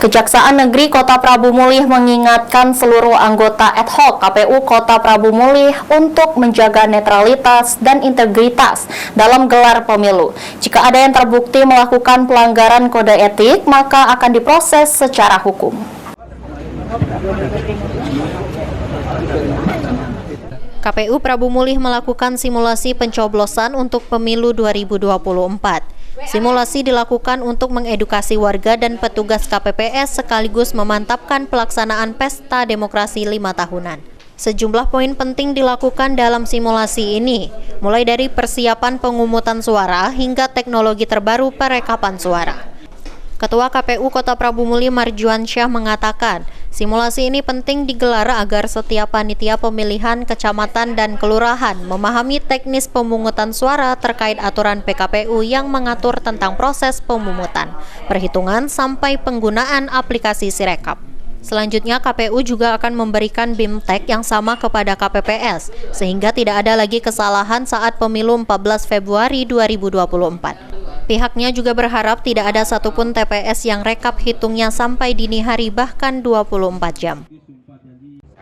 Kejaksaan Negeri Kota Prabu Mulih mengingatkan seluruh anggota ad hoc KPU Kota Prabu Mulih untuk menjaga netralitas dan integritas dalam gelar pemilu. Jika ada yang terbukti melakukan pelanggaran kode etik, maka akan diproses secara hukum. KPU Prabu Mulih melakukan simulasi pencoblosan untuk pemilu 2024. Simulasi dilakukan untuk mengedukasi warga dan petugas KPPS sekaligus memantapkan pelaksanaan pesta demokrasi 5 tahunan. Sejumlah poin penting dilakukan dalam simulasi ini, mulai dari persiapan pemungutan suara hingga teknologi terbaru perekapan suara. Ketua KPU Kota Prabu Mulih Marjuan Syah mengatakan, simulasi ini penting digelar agar setiap panitia pemilihan kecamatan dan kelurahan memahami teknis pemungutan suara terkait aturan PKPU yang mengatur tentang proses pemungutan, perhitungan sampai penggunaan aplikasi Sirekap. Selanjutnya, KPU juga akan memberikan BIMTEK yang sama kepada KPPS, sehingga tidak ada lagi kesalahan saat pemilu 14 Februari 2024. Pihaknya juga berharap tidak ada satupun TPS yang rekap hitungnya sampai dini hari bahkan 24 jam.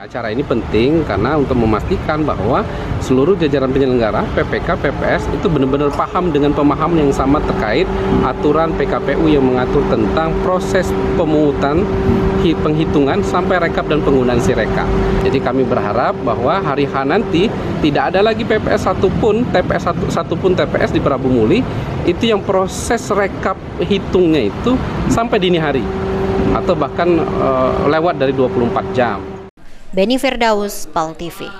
Acara ini penting karena untuk memastikan bahwa seluruh jajaran penyelenggara PPK, PPS itu benar-benar paham dengan pemahaman yang sama terkait aturan PKPU yang mengatur tentang proses pemungutan, penghitungan sampai rekap dan penggunaan Sirekap. Jadi kami berharap bahwa hari H nanti tidak ada lagi PPS satupun, TPS di Prabu Mulih itu yang proses rekap hitungnya itu sampai dini hari atau bahkan lewat dari 24 jam. Beni Firdaus, PAL TV.